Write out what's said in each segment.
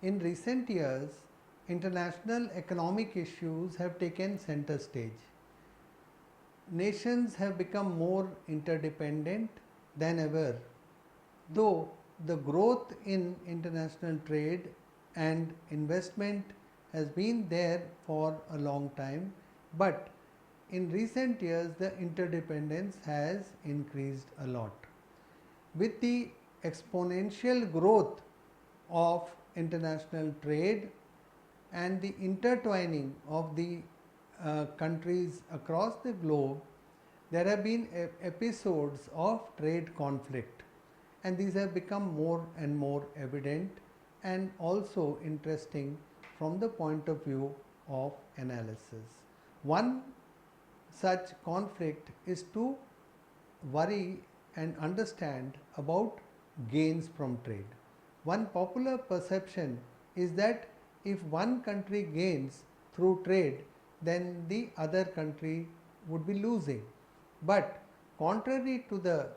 In recent years, international economic issues have taken center stage. Nations have become more interdependent than ever, though the growth in international trade and investment has been there for a long time, but in recent years the interdependence has increased a lot. With the exponential growth of international trade and the intertwining of the countries across the globe, there have been episodes of trade conflict, and these have become more and more evident and also interesting from the point of view of analysis. One such conflict is to worry and understand about gains from trade. One popular perception is that if one country gains through trade, then the other country would be losing. But contrary to the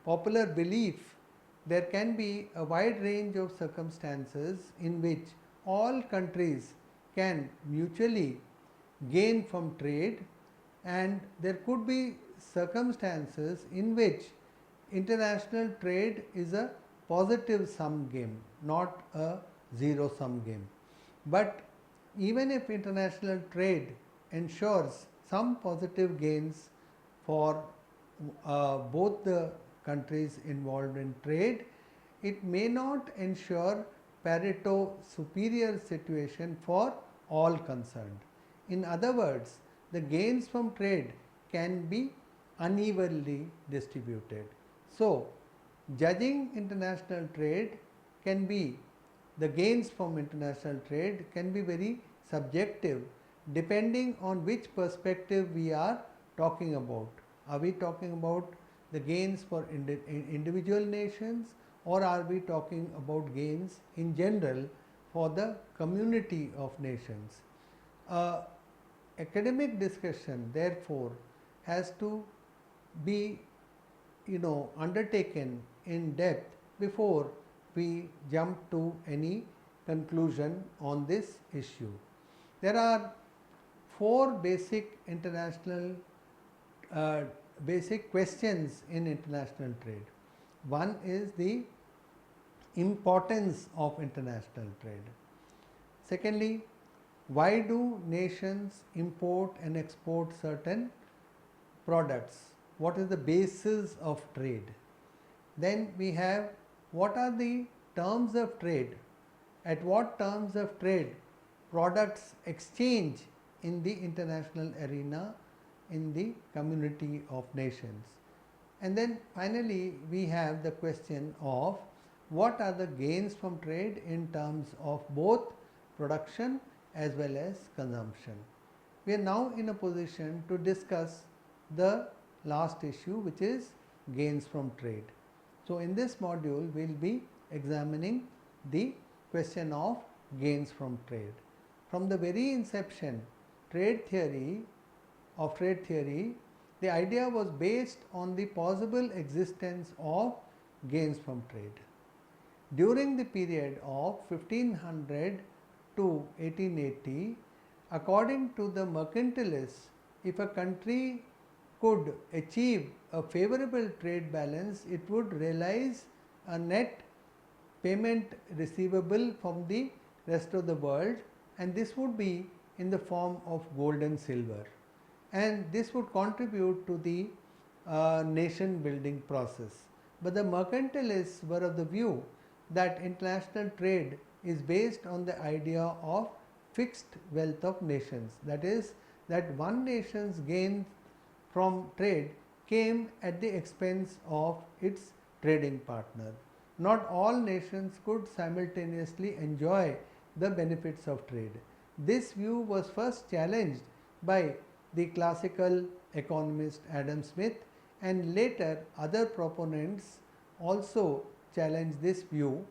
popular belief, there can be a wide range of circumstances in which all countries can mutually gain from trade, and there could be circumstances in which international trade is a positive sum game, not a zero sum game. But even if international trade ensures some positive gains for both the countries involved in trade, it may not ensure Pareto superior situation for all concerned. In other words, the gains from trade can be unevenly distributed. So, judging international trade can be, the gains from international trade can be very subjective depending on which perspective we are talking about. Are we talking about the gains for individual nations, or are we talking about gains in general for the community of nations? Academic discussion therefore has to be undertaken in depth before we jump to any conclusion on this issue. There are four basic international basic questions in international trade. One is the importance of international trade. Secondly, why do nations import and export certain products? What is the basis of trade? Then we have, what are the terms of trade? At what terms of trade products exchange in the international arena, in the community of nations? And then finally we have the question of what are the gains from trade in terms of both production as well as consumption. We are now in a position to discuss the last issue, which is gains from trade. So in this module we will be examining the question of gains from trade. From the very inception, trade theory, the idea was based on the possible existence of gains from trade. During the period of 1500 to 1880, according to the mercantilists, if a country could achieve a favorable trade balance, it would realize a net payment receivable from the rest of the world, and this would be in the form of gold and silver, and this would contribute to the nation building process. But the mercantilists were of the view that international trade is based on the idea of fixed wealth of nations, that is, that one nation's gain from trade came at the expense of its trading partner. Not all nations could simultaneously enjoy the benefits of trade. This view was first challenged by the classical economist Adam Smith, and later other proponents also challenged this view.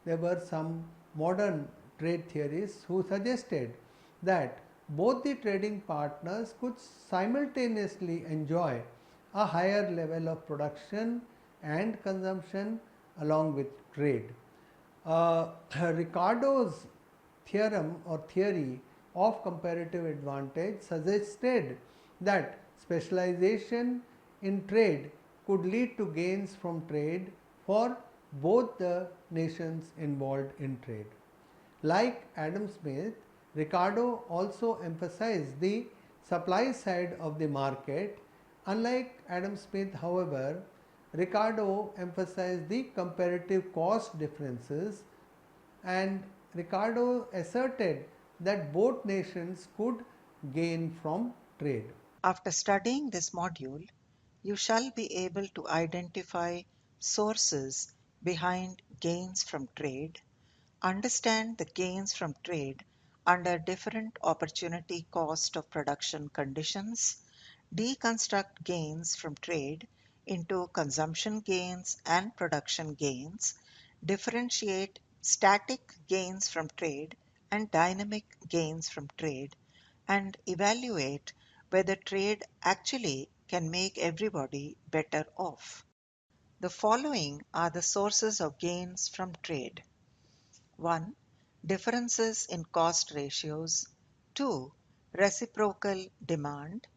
There were some modern trade theorists who suggested that both the trading partners could simultaneously enjoy a higher level of production and consumption along with trade. Ricardo's theorem or theory of comparative advantage suggested that specialization in trade could lead to gains from trade for both the nations involved in trade. Like Adam Smith, Ricardo also emphasized the supply side of the market. Unlike Adam Smith, however, Ricardo emphasized the comparative cost differences, and Ricardo asserted that both nations could gain from trade. After studying this module, you shall be able to identify sources behind gains from trade, understand the gains from trade under different opportunity cost of production conditions, deconstruct gains from trade into consumption gains and production gains, differentiate static gains from trade and dynamic gains from trade, and evaluate whether trade actually can make everybody better off. The following are the sources of gains from trade. 1. Differences in cost ratios. 2. Reciprocal demand.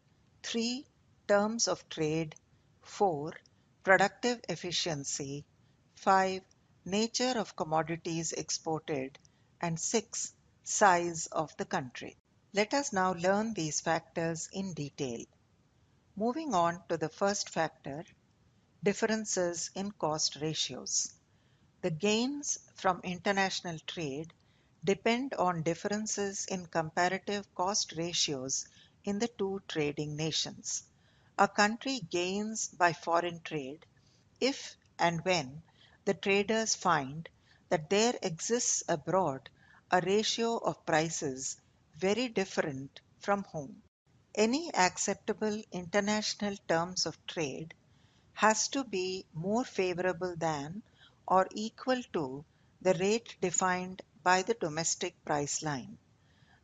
3. Terms of trade. 4. Productive efficiency. 5. Nature of commodities exported. And 6. Size of the country. Let us now learn these factors in detail. Moving on to the first factor, differences in cost ratios. The gains from international trade depend on differences in comparative cost ratios in the two trading nations. A country gains by foreign trade if and when the traders find that there exists abroad a ratio of prices very different from home. Any acceptable international terms of trade has to be more favorable than or equal to the rate defined by the domestic price line.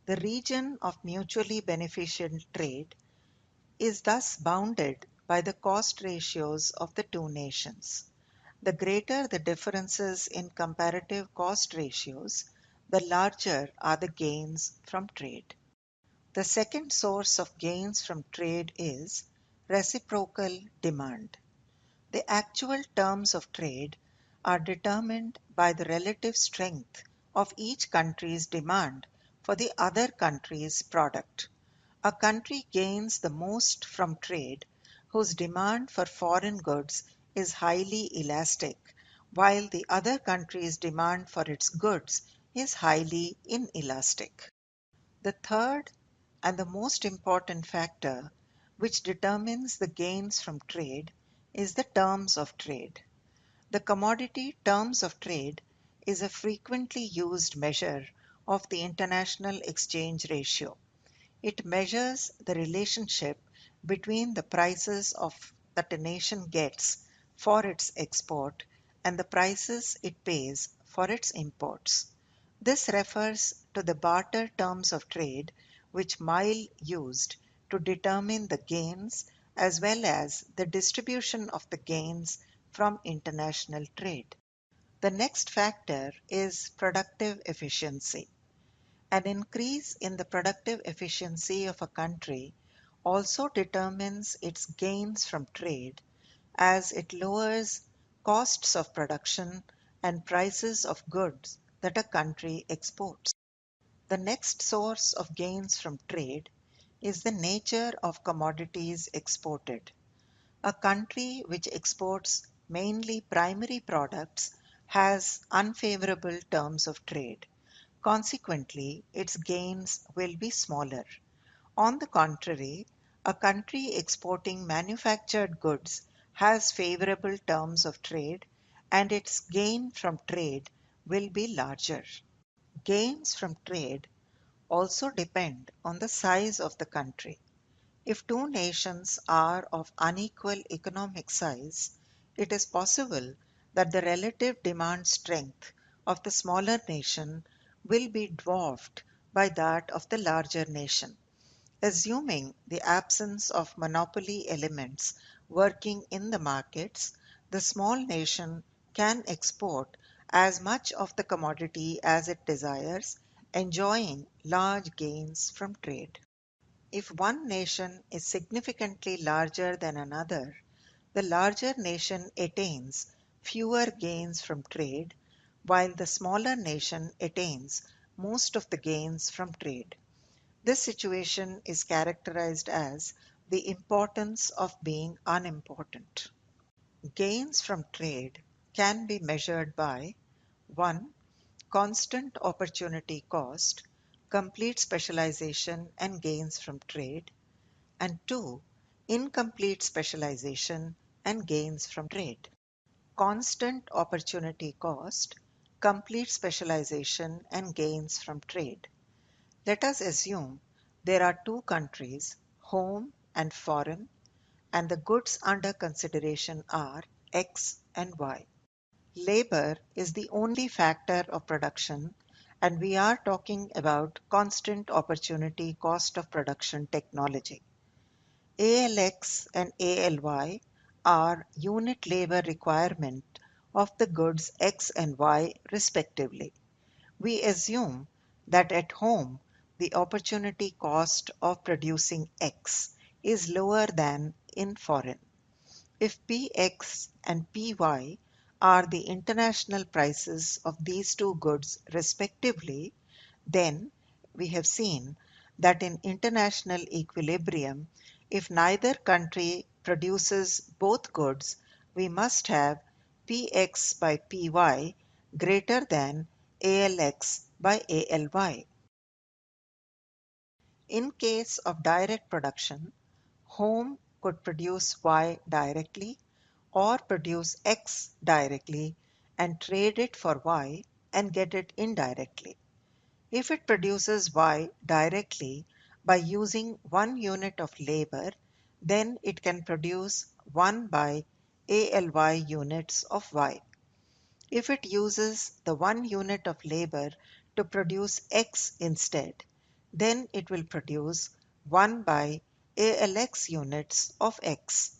The region of mutually beneficial trade is thus bounded by the cost ratios of the two nations. The greater the differences in comparative cost ratios, the larger are the gains from trade. The second source of gains from trade is reciprocal demand. The actual terms of trade are determined by the relative strength of each country's demand for the other country's product. A country gains the most from trade whose demand for foreign goods is highly elastic, while the other country's demand for its goods is highly inelastic. The third and the most important factor which determines the gains from trade is the terms of trade. The commodity terms of trade is a frequently used measure of the international exchange ratio. It measures the relationship between the prices that a nation gets for its export and the prices it pays for its imports. This refers to the barter terms of trade which Mill used to determine the gains as well as the distribution of the gains from international trade. The next factor is productive efficiency. An increase in the productive efficiency of a country also determines its gains from trade, as it lowers costs of production and prices of goods that a country exports. The next source of gains from trade is the nature of commodities exported. A country which exports mainly primary products has unfavorable terms of trade. Consequently, its gains will be smaller. On the contrary, a country exporting manufactured goods has favorable terms of trade, and its gain from trade will be larger. Gains from trade also depend on the size of the country. If two nations are of unequal economic size, it is possible that the relative demand strength of the smaller nation will be dwarfed by that of the larger nation. Assuming the absence of monopoly elements working in the markets, the small nation can export as much of the commodity as it desires, enjoying large gains from trade. If one nation is significantly larger than another, the larger nation attains fewer gains from trade, while the smaller nation attains most of the gains from trade. This situation is characterized as the importance of being unimportant. Gains from trade can be measured by 1. Constant opportunity cost, complete specialization and gains from trade, and 2. Incomplete specialization and gains from trade. Constant opportunity cost, complete specialization and gains from trade. Let us assume there are two countries, home and foreign, and the goods under consideration are X and Y. Labor is the only factor of production, and we are talking about constant opportunity cost of production technology. ALX and ALY are unit labor requirement of the goods X and Y respectively. We assume that at home the opportunity cost of producing X is lower than in foreign. If Px and Py are the international prices of these two goods respectively, then we have seen that in international equilibrium, if neither country produces both goods, we must have Px by Py greater than ALX by ALY. In case of direct production, home could produce Y directly or produce X directly and trade it for Y and get it indirectly. If it produces Y directly by using 1 unit of labor, then it can produce 1 by ALY units of Y. If it uses the 1 unit of labor to produce X instead, then it will produce 1 by ALX units of X.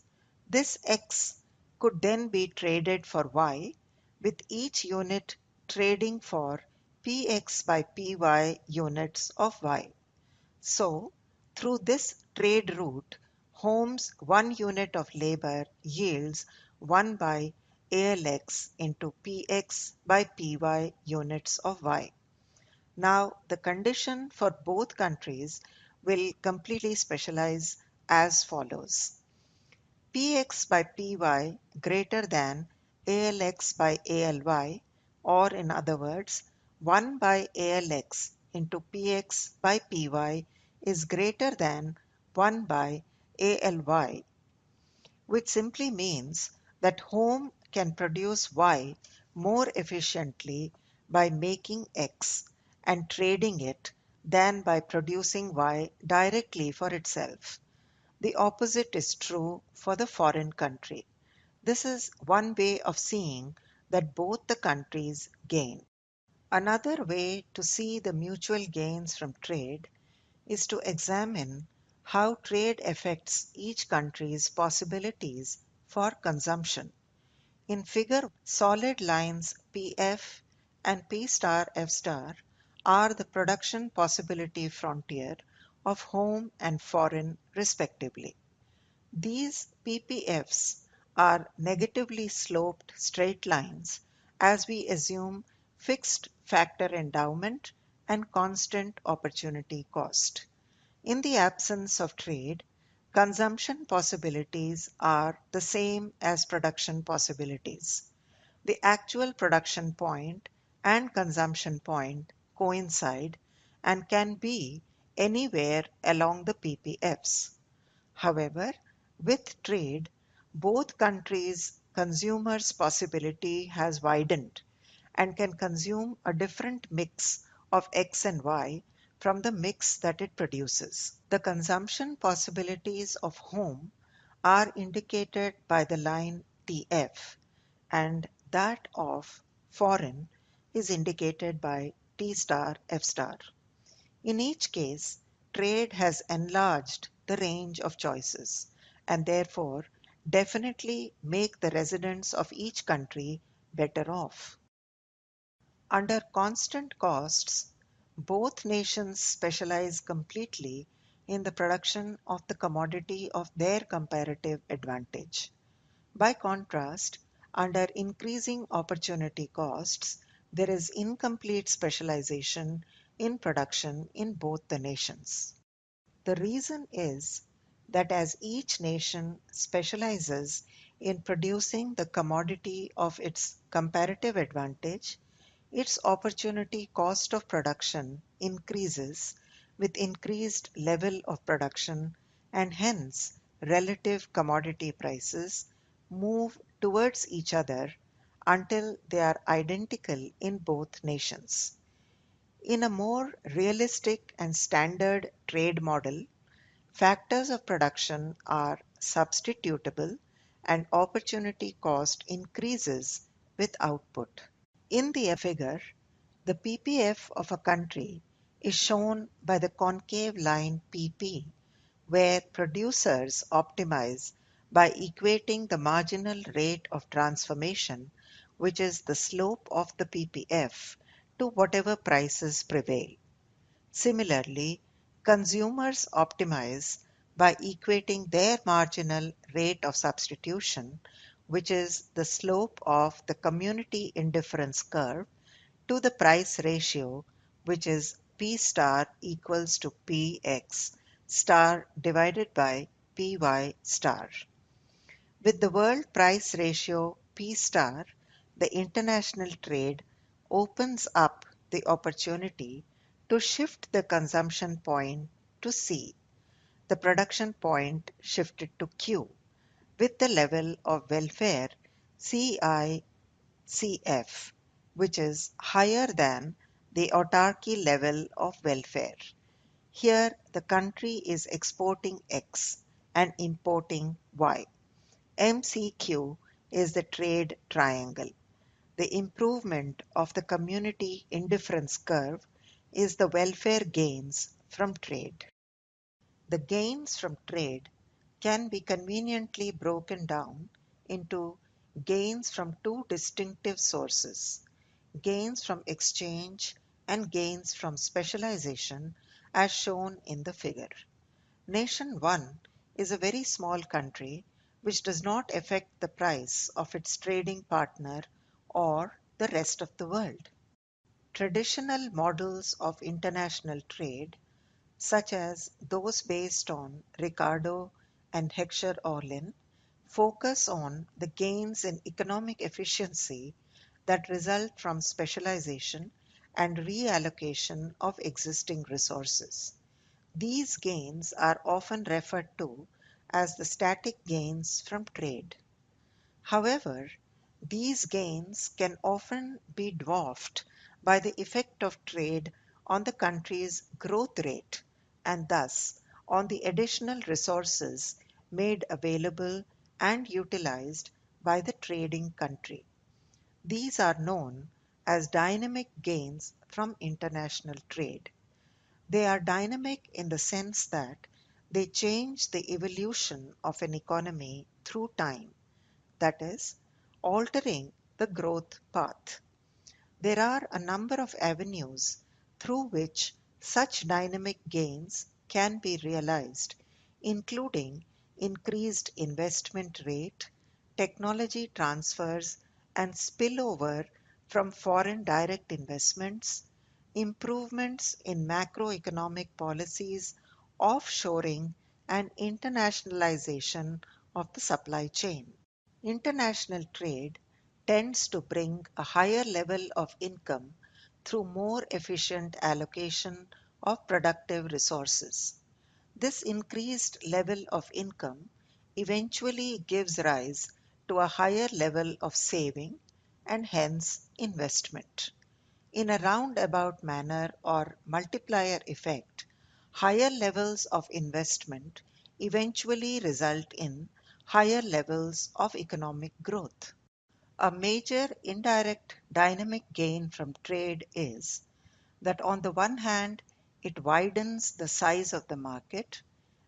This X could then be traded for Y, with each unit trading for Px by Py units of Y. So, through this trade route, home's 1 unit of labor yields 1 by ALX into Px by Py units of Y. Now, the condition for both countries will completely specialize as follows. Px by Py greater than ALX by ALY, or in other words, 1 by ALX into Px by Py is greater than 1 by ALY, which simply means that home can produce Y more efficiently by making X and trading it than by producing Y directly for itself. The opposite is true for the foreign country. This is one way of seeing that both the countries gain. Another way to see the mutual gains from trade is to examine how trade affects each country's possibilities for consumption. In figure 1, solid lines PF and P star F star are the production possibility frontier of home and foreign respectively. These PPFs are negatively sloped straight lines as we assume fixed factor endowment and constant opportunity cost. In the absence of trade, consumption possibilities are the same as production possibilities. The actual production point and consumption point coincide and can be anywhere along the PPFs. However, with trade, both countries' consumers' possibility has widened and can consume a different mix of X and Y from the mix that it produces. The consumption possibilities of home are indicated by the line TF, and that of foreign is indicated by T star F star. In each case, trade has enlarged the range of choices and therefore definitely make the residents of each country better off. Under constant costs, Both nations specialize completely in the production of the commodity of their comparative advantage. By contrast, under increasing opportunity costs, there is incomplete specialization in production in both the nations. The reason is that as each nation specializes in producing the commodity of its comparative advantage, its opportunity cost of production increases with increased level of production, and hence relative commodity prices move towards each other until they are identical in both nations. In a more realistic and standard trade model, factors of production are substitutable and opportunity cost increases with output. In the figure, the PPF of a country is shown by the concave line PP, where producers optimize by equating the marginal rate of transformation, which is the slope of the PPF, to whatever prices prevail. Similarly, consumers optimize by equating their marginal rate of substitution, which is the slope of the community indifference curve, to the price ratio, which is P star equals to Px star divided by Py star. With the world price ratio P star, the international trade opens up the opportunity to shift the consumption point to C, the production point shifted to Q, with the level of welfare CICF, which is higher than the autarky level of welfare. Here, the country is exporting X and importing Y. MCQ is the trade triangle. The improvement of the community indifference curve is the welfare gains from trade. The gains from trade can be conveniently broken down into gains from two distinctive sources: gains from exchange and gains from specialization, as shown in the figure. Nation 1 is a very small country which does not affect the price of its trading partner or the rest of the world. Traditional models of international trade, such as those based on Ricardo and Heckscher-Orlin, focus on the gains in economic efficiency that result from specialization and reallocation of existing resources. These gains are often referred to as the static gains from trade. However, these gains can often be dwarfed by the effect of trade on the country's growth rate and thus on the additional resources made available and utilized by the trading country. These are known as dynamic gains from international trade. They are dynamic in the sense that they change the evolution of an economy through time, that is, altering the growth path. There are a number of avenues through which such dynamic gains can be realized, including increased investment rate, technology transfers and spillover from foreign direct investments, improvements in macroeconomic policies, offshoring, and internationalization of the supply chain. International trade tends to bring a higher level of income through more efficient allocation of productive resources. This increased level of income eventually gives rise to a higher level of saving and hence investment. In a roundabout manner or multiplier effect, higher levels of investment eventually result in higher levels of economic growth. A major indirect dynamic gain from trade is that on the one hand, it widens the size of the market,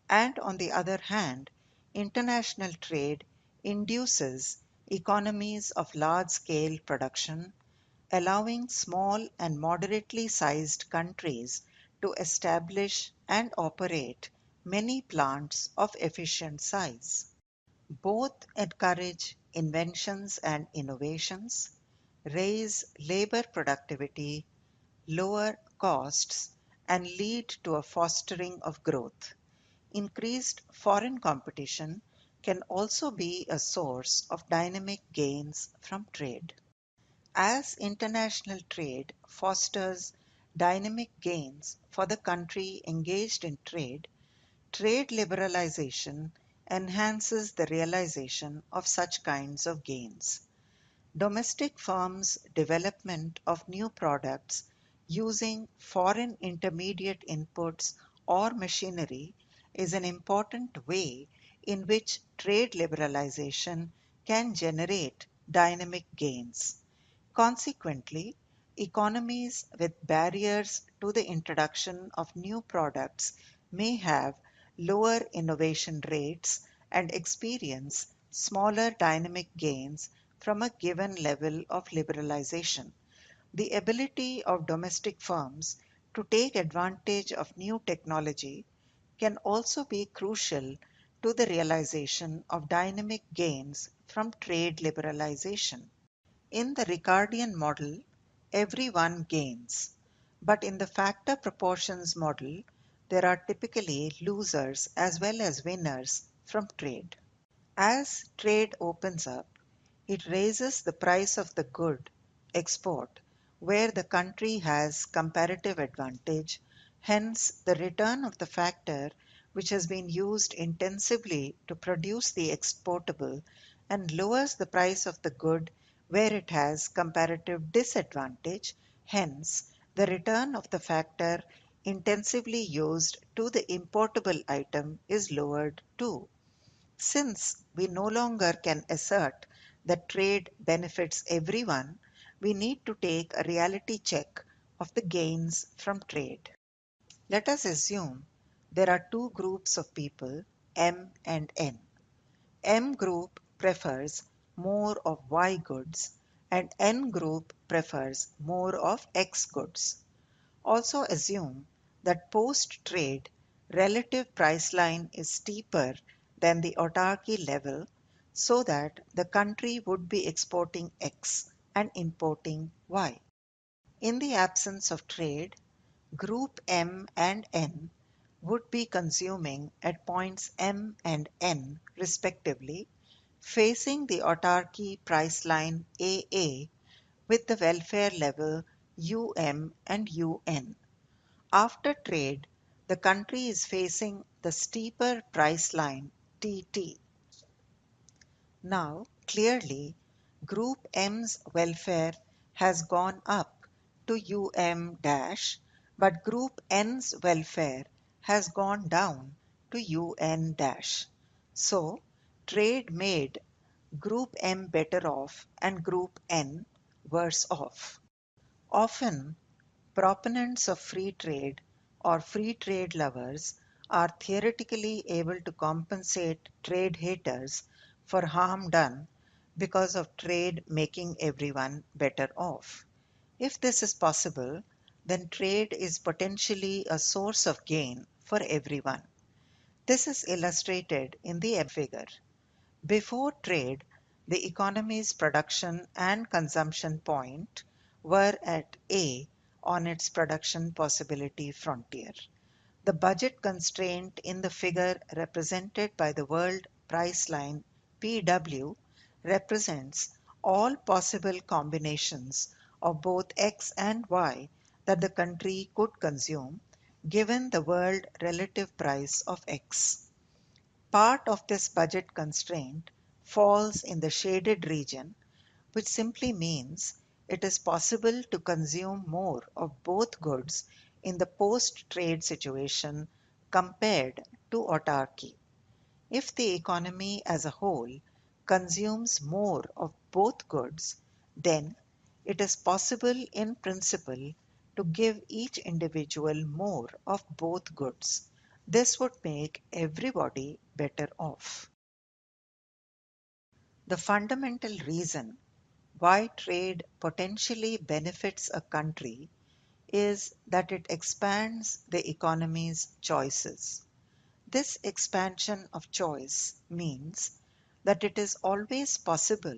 and on the other hand, international trade induces economies of large scale production, allowing small and moderately sized countries to establish and operate many plants of efficient size. Both encourage inventions and innovations, raise labor productivity, lower costs, and lead to a fostering of growth. Increased foreign competition can also be a source of dynamic gains from trade. As international trade fosters dynamic gains for the country engaged in trade, trade liberalization enhances the realization of such kinds of gains. Domestic firms' development of new products using foreign intermediate inputs or machinery is an important way in which trade liberalization can generate dynamic gains. Consequently, economies with barriers to the introduction of new products may have lower innovation rates and experience smaller dynamic gains from a given level of liberalization. The ability of domestic firms to take advantage of new technology can also be crucial to the realization of dynamic gains from trade liberalization. In the Ricardian model, everyone gains, but in the factor proportions model, there are typically losers as well as winners from trade. As trade opens up, it raises the price of the good export where the country has comparative advantage, hence the return of the factor which has been used intensively to produce the exportable, and lowers the price of the good where it has comparative disadvantage, hence the return of the factor intensively used to the importable item is lowered too. Since we no longer can assert that trade benefits everyone, we need to take a reality check of the gains from trade. Let us assume there are two groups of people, M and N. M group prefers more of Y goods and N group prefers more of X goods. Also assume that post-trade relative price line is steeper than the autarky level so that the country would be exporting X and importing Y. In the absence of trade, group M and N would be consuming at points M and N respectively, facing the autarky price line AA with the welfare level UM and UN. After trade, the country is facing the steeper price line TT. Now, clearly, Group M's welfare has gone up to UM dash, but Group N's welfare has gone down to UN dash. So, trade made Group M better off and Group N worse off. Often, proponents of free trade or free trade lovers are theoretically able to compensate trade haters for harm done because of trade making everyone better off. If this is possible, then trade is potentially a source of gain for everyone. This is illustrated in the figure. Before trade, the economy's production and consumption point were at A on its production possibility frontier. The budget constraint in the figure represented by the world price line PW represents all possible combinations of both X and Y that the country could consume given the world relative price of X. Part of this budget constraint falls in the shaded region, which simply means it is possible to consume more of both goods in the post-trade situation compared to autarky. If the economy as a whole consumes more of both goods, then it is possible in principle to give each individual more of both goods. This would make everybody better off. The fundamental reason why trade potentially benefits a country is that it expands the economy's choices. This expansion of choice means that it is always possible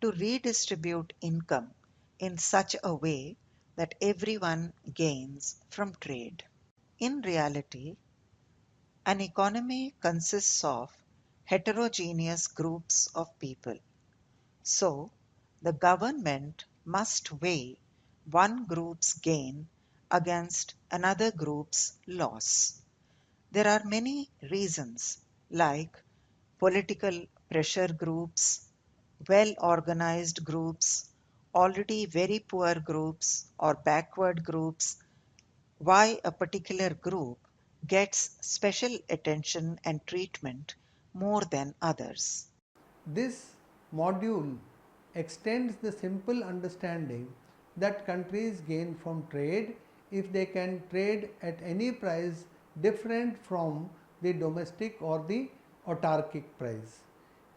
to redistribute income in such a way that everyone gains from trade. In reality, an economy consists of heterogeneous groups of people. So, the government must weigh one group's gain against another group's loss. There are many reasons like political pressure groups, well organized groups, already very poor groups, or backward groups, why a particular group gets special attention and treatment more than others. This module extends the simple understanding that countries gain from trade if they can trade at any price different from the domestic or the autarkic price.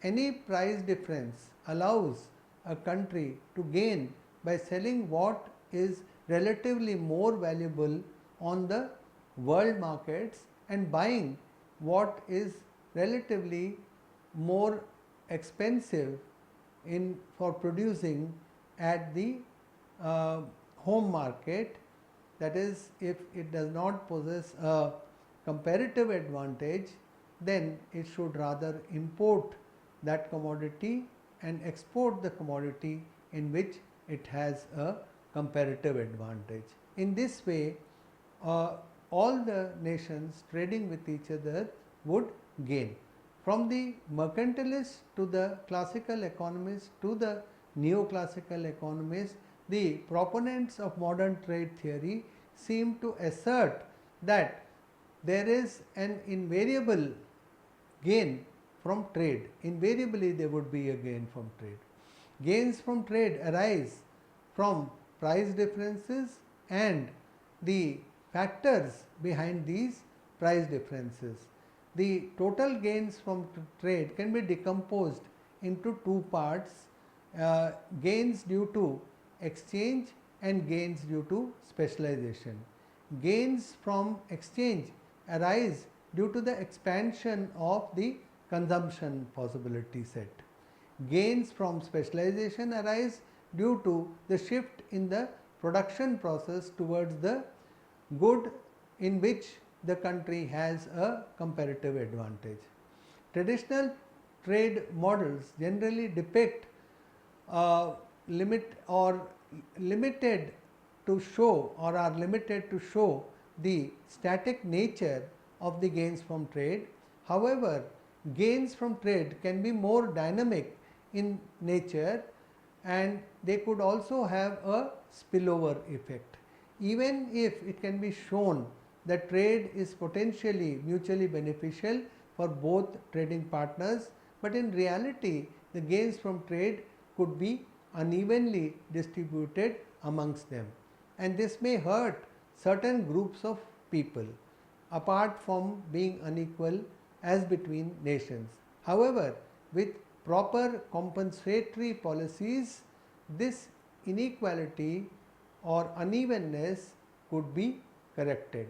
Any price difference allows a country to gain by selling what is relatively more valuable on the world markets and buying what is relatively more expensive in for producing at the uh, home market. That is, if it does not possess a comparative advantage, then it should rather import that commodity and export the commodity in which it has a comparative advantage. In this way, uh, all the nations trading with each other would gain. From the mercantilists to the classical economists to the neoclassical economists, the proponents of modern trade theory seem to assert that there is an invariable gain from trade. Invariably, there would be a gain from trade. Gains from trade arise from price differences and the factors behind these price differences. The total gains from trade can be decomposed into two parts, gains due to exchange and gains due to specialization. Gains from exchange arise due to the expansion of the consumption possibility set. Gains from specialization arise due to the shift in the production process towards the good in which the country has a comparative advantage. Traditional trade models generally depict limit or limited to show or are limited to show the static nature of the gains from trade. However, gains from trade can be more dynamic in nature and they could also have a spillover effect. Even if it can be shown that trade is potentially mutually beneficial for both trading partners, but in reality the gains from trade could be unevenly distributed amongst them, and this may hurt certain groups of people apart from being unequal as between nations. However, with proper compensatory policies, this inequality or unevenness could be corrected.